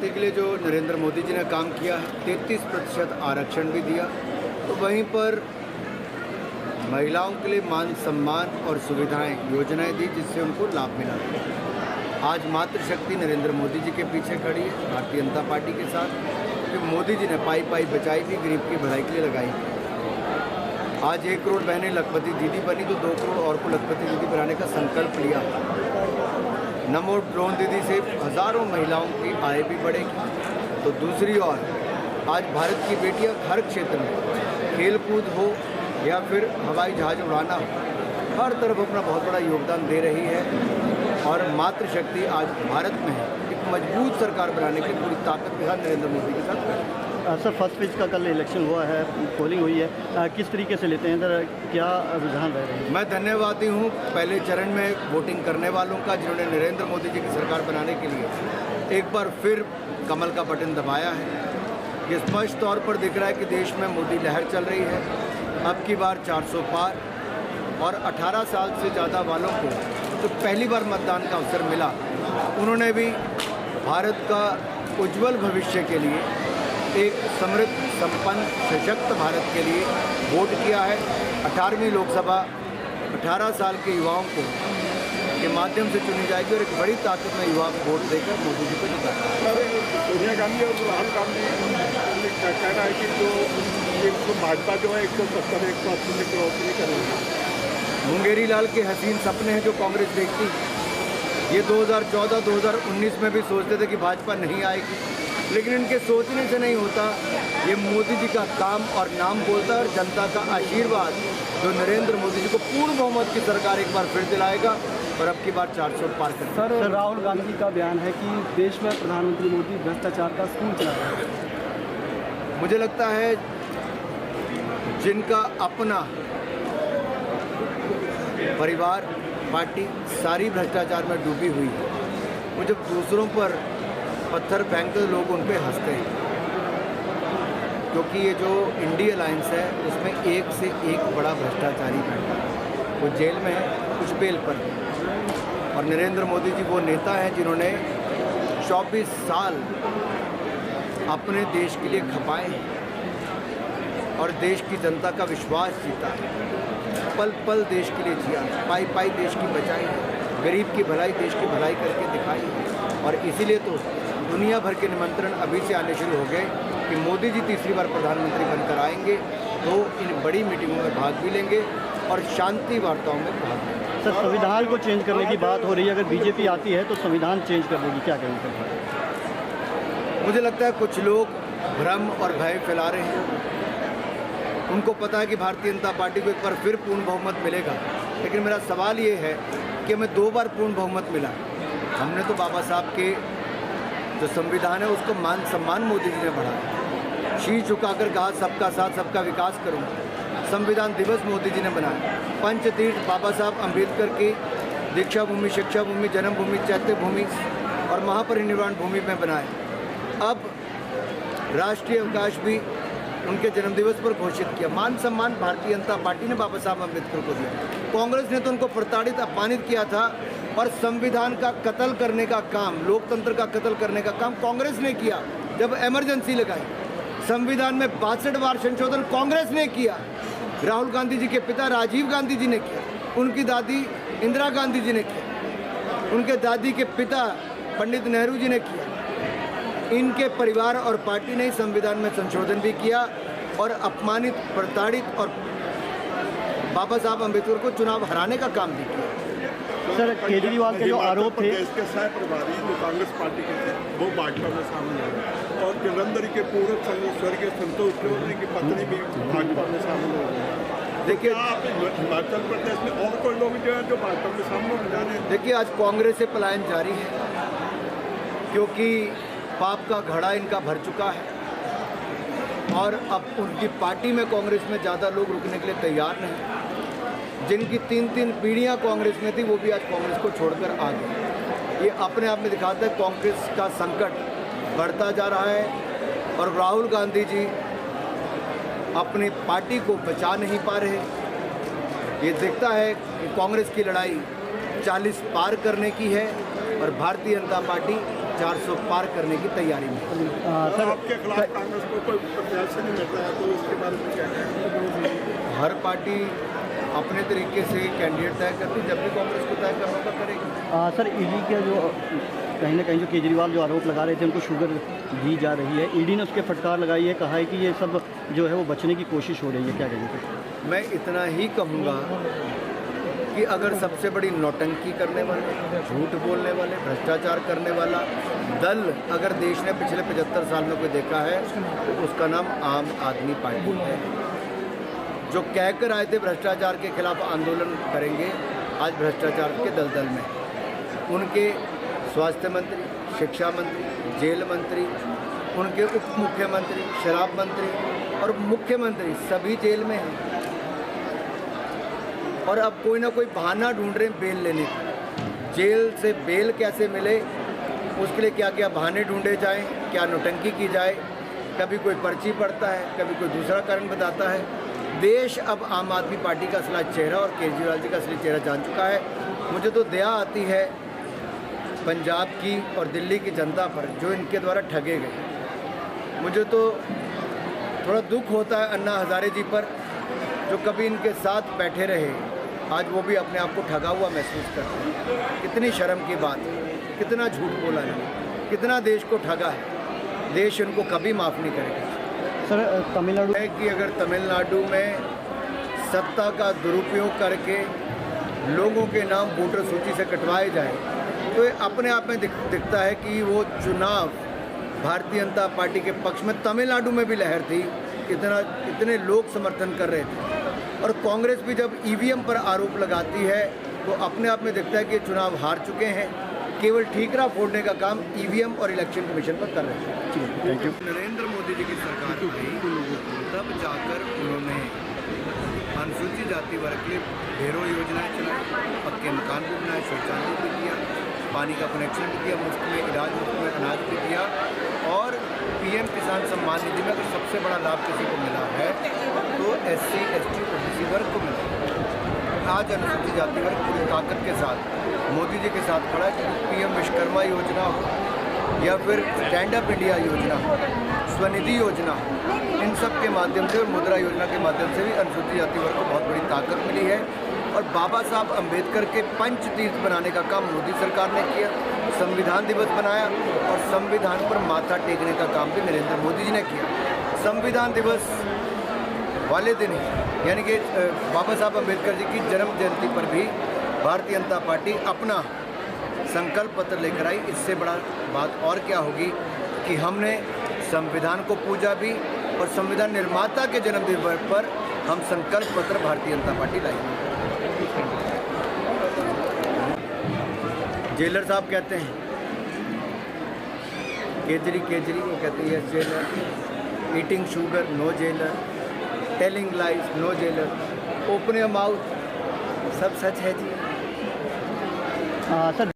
जाति के लिए जो नरेंद्र मोदी जी ने काम किया है, 33% आरक्षण भी दिया, तो वहीं पर महिलाओं के लिए मान सम्मान और सुविधाएं योजनाएं दी, जिससे उनको लाभ मिला। आज मातृशक्ति नरेंद्र मोदी जी के पीछे खड़ी है, भारतीय जनता पार्टी के साथ, क्योंकि मोदी जी ने पाई पाई बचाई भी गरीब की भलाई के लिए लगाई। आज 1 करोड़ बहनें लखपति दीदी बनी, तो 2 करोड़ और को लखपति दीदी बनाने का संकल्प लिया। नमो ड्रोन दीदी से हज़ारों महिलाओं की आय भी बढ़ेगी। तो दूसरी ओर आज भारत की बेटियां हर क्षेत्र में, खेलकूद हो या फिर हवाई जहाज उड़ाना हो, हर तरफ अपना बहुत बड़ा योगदान दे रही है। और मातृशक्ति आज भारत में है, एक मजबूत सरकार बनाने की पूरी ताकत के साथ नरेंद्र मोदी के साथ। सर, फर्स्ट फेज का कल इलेक्शन हुआ है, पोलिंग हुई है, किस तरीके से लेते हैं सर, क्या रुझान रह रहे हैं? मैं धन्यवादी हूँ पहले चरण में वोटिंग करने वालों का, जिन्होंने नरेंद्र मोदी जी की सरकार बनाने के लिए एक बार फिर कमल का बटन दबाया है। ये स्पष्ट तौर पर दिख रहा है कि देश में मोदी लहर चल रही है। अब की बार 400 पार, और 18 साल से ज़्यादा वालों को जो पहली बार मतदान का अवसर मिला, उन्होंने भी भारत का उज्जवल भविष्य के लिए, एक समृद्ध, संपन्न, सशक्त भारत के लिए वोट किया है। 18वीं लोकसभा 18 साल के युवाओं को के माध्यम से चुनी जाएगी और एक बड़ी ताकत में युवा वोट देकर मोदी जी को जिताएगा। सोनिया गांधी और राहुल गांधी कह रहा है कि जो भाजपा जो है 170 180 करोड़ की करेगी। मुंगेरी लाल के हसीन सपने हैं जो कांग्रेस देखती। ये 2014-2019 में भी सोचते थे कि भाजपा नहीं आएगी, लेकिन इनके सोचने से नहीं होता। ये मोदी जी का काम और नाम बोलता है, और जनता का आशीर्वाद जो नरेंद्र मोदी जी को पूर्ण बहुमत की सरकार एक बार फिर दिलाएगा, और अब की बार 400 पार करेगा। सर, राहुल गांधी का बयान है कि देश में प्रधानमंत्री मोदी भ्रष्टाचार का स्कूल चला रहे हैं। मुझे लगता है जिनका अपना परिवार, पार्टी सारी भ्रष्टाचार में डूबी हुई है, वो जब दूसरों पर पत्थर फेंकते तो लोग उन पे हंसते हैं। क्योंकि ये जो इंडी अलायंस है, उसमें एक से एक बड़ा भ्रष्टाचारी बैठा है। वो जेल में है, कुछ बेल पर है। और नरेंद्र मोदी जी वो नेता हैं जिन्होंने 24 साल अपने देश के लिए खपाए हैं और देश की जनता का विश्वास जीता है। पल पल देश के लिए जिया, पाई पाई देश की बचाई, गरीब की भलाई, देश की भलाई करके दिखाई। और इसीलिए तो दुनिया भर के निमंत्रण अभी से आने शुरू हो गए कि मोदी जी तीसरी बार प्रधानमंत्री बनकर आएंगे, तो इन बड़ी मीटिंगों में भाग भी लेंगे और शांति वार्ताओं में भाग लेंगे। सर, संविधान को चेंज करने की बात हो रही है, अगर बीजेपी आती है तो संविधान चेंज कर देगी, क्या कहेंगे सर? मुझे लगता है कुछ लोग भ्रम और भय फैला रहे हैं। उनको पता है कि भारतीय जनता पार्टी को एक बार फिर पूर्ण बहुमत मिलेगा, लेकिन मेरा सवाल ये है कि हमें 2 बार पूर्ण बहुमत मिला। हमने तो बाबा साहब के जो संविधान है उसको मान सम्मान मोदी जी ने बढ़ाया, शीश झुकाकर कहा सबका साथ सबका विकास करूँगा। संविधान दिवस मोदी जी ने बनाया। पंचतीर्थ बाबा साहब अम्बेडकर की दीक्षा भूमि, शिक्षा भूमि, जन्मभूमि, चैत्य भूमि और महापरिनिर्वाण भूमि में बनाए। अब राष्ट्रीय अवकाश भी उनके जन्मदिवस पर घोषित किया। मान सम्मान भारतीय जनता पार्टी ने बाबा साहब अम्बेडकर को दिया। कांग्रेस ने तो उनको प्रताड़ित, अपमानित किया था, और संविधान का कत्ल करने का काम, लोकतंत्र का कत्ल करने का काम कांग्रेस ने किया जब इमरजेंसी लगाई। संविधान में 62 बार संशोधन कांग्रेस ने किया। राहुल गांधी जी के पिता राजीव गांधी जी ने किया, उनकी दादी इंदिरा गांधी जी ने किया, उनके दादी के पिता पंडित नेहरू जी ने किया। इनके परिवार और पार्टी ने संविधान में संशोधन भी किया और अपमानित, प्रताड़ित और बाबा साहब अम्बेडकर को चुनाव हराने का काम भी किया। सर, केजरीवाल के जो आरोप थे, देश के सह प्रभारी जो कांग्रेस पार्टी के थे वो भाजपा में शामिल हो, और जलंधर के पूर्व स्वर्गीय संतोष चौधरी की पत्नी भी भाजपा में शामिल हो गई। देखिए, आप हिमाचल प्रदेश में और कोई लोग जो है जो भाजपा में शामिल होने जा रहे हैं? देखिए, आज कांग्रेस से पलायन जारी है, क्योंकि पाप का घड़ा इनका भर चुका है, और अब उनकी पार्टी में, कांग्रेस में ज़्यादा लोग रुकने के लिए तैयार नहीं। जिनकी 3-3 पीढ़ियाँ कांग्रेस में थी, वो भी आज कांग्रेस को छोड़कर आ गए। ये अपने आप में दिखाता है कांग्रेस का संकट बढ़ता जा रहा है, और राहुल गांधी जी अपनी पार्टी को बचा नहीं पा रहे। ये दिखता है कि कांग्रेस की लड़ाई 40 पार करने की है, और भारतीय जनता पार्टी 400 पार करने की तैयारी में। सर आपके खिलाफ कांग्रेस को कोई प्रत्याशी नहीं मिल रहा है, तो इसके बारे में क्या कहेंगे? हर पार्टी अपने तरीके से कैंडिडेट तय करती, जब भी कांग्रेस को तय करना होगा करेगी। सर ईडी का जो कहीं ना कहीं जो केजरीवाल जो आरोप लगा रहे थे उनको शुगर दी जा रही है, ईडी ने उसके फटकार लगाई है, कहा है कि ये सब जो है वो बचने की कोशिश हो रही है, क्या कहेंगे? मैं इतना ही कहूँगा कि अगर सबसे बड़ी नौटंकी करने वाले, झूठ बोलने वाले, भ्रष्टाचार करने वाला दल अगर देश ने पिछले 75 साल में कोई देखा है तो उसका नाम आम आदमी पार्टी है। जो कहकर आए थे भ्रष्टाचार के खिलाफ आंदोलन करेंगे, आज भ्रष्टाचार के दलदल में उनके स्वास्थ्य मंत्री, शिक्षा मंत्री, जेल मंत्री, उनके उप मुख्यमंत्री, शराब मंत्री और मुख्यमंत्री सभी जेल में हैं। और अब कोई ना कोई बहाना ढूंढ रहे हैं बेल लेने का। जेल से बेल कैसे मिले, उसके लिए क्या क्या बहाने ढूंढे जाएं, क्या नौटंकी की जाए। कभी कोई पर्ची पड़ता है, कभी कोई दूसरा कारण बताता है। देश अब आम आदमी पार्टी का असली चेहरा और केजरीवाल जी का असली चेहरा जान चुका है। मुझे तो दया आती है पंजाब की और दिल्ली की जनता पर जो इनके द्वारा ठगे गए। मुझे तो थोड़ा दुख होता है अन्ना हज़ारे जी पर, जो कभी इनके साथ बैठे रहे, आज वो भी अपने आप को ठगा हुआ महसूस करते हैं। कितनी शर्म की बात है, कितना झूठ बोला है, कितना देश को ठगा है। देश इनको कभी माफ़ नहीं करेगा। सर तमिलनाडु है कि अगर तमिलनाडु में सत्ता का दुरुपयोग करके लोगों के नाम वोटर सूची से कटवाए जाए तो ये अपने आप में दिखता है कि वो चुनाव भारतीय जनता पार्टी के पक्ष में तमिलनाडु में भी लहर थी, इतने लोग समर्थन कर रहे थे। और कांग्रेस भी जब ईवीएम पर आरोप लगाती है तो अपने आप में दिखता है कि ये चुनाव हार चुके हैं, केवल ठीकरा फोड़ने का काम ईवीएम और इलेक्शन कमीशन पर कर रहे हैं। Thank you. नरेंद्र मोदी जी की सरकार आई तब जाकर उन्होंने अनुसूचित जाति वर्ग के ढेरों योजनाएं चलाई, पक्के मकान भी बनाए, शौचालय भी किया, पानी का कनेक्शन भी दिया, मुफ्त में इलाज, मुफ्त में अनाज भी दिया। और पीएम किसान सम्मान निधि में अगर सबसे बड़ा लाभ किसी को मिला है तो SC, ST, OBC वर्ग को मिला। आज अनुसूचित जाति वर्ग पूरी ताकत के साथ मोदी जी के साथ खड़ा है कि पीएम विश्वकर्मा योजना हो या फिर स्टैंड अप इंडिया योजना हो, स्वनिधि योजना हो, इन सब के माध्यम से और मुद्रा योजना के माध्यम से भी अनुसूचित जाति वर्ग को बहुत बड़ी ताकत मिली है। और बाबा साहब अम्बेडकर के पंच तीर्थ बनाने का काम मोदी सरकार ने किया, संविधान दिवस बनाया और संविधान पर माथा टेकने का काम भी नरेंद्र मोदी जी ने किया। संविधान दिवस वाले दिन ही यानी कि बाबा साहब अम्बेडकर जी की जन्म जयंती पर भी भारतीय जनता पार्टी अपना संकल्प पत्र लेकर आई। इससे बड़ा बात और क्या होगी कि हमने संविधान को पूजा भी और संविधान निर्माता के जन्मदिन पर हम संकल्प पत्र भारतीय जनता पार्टी लाई। जेलर साहब कहते हैं केजरी वो कहते हैं yes jailer, eating sugar no jailer, telling lies no jailer, open your mouth सब सच है जी। सर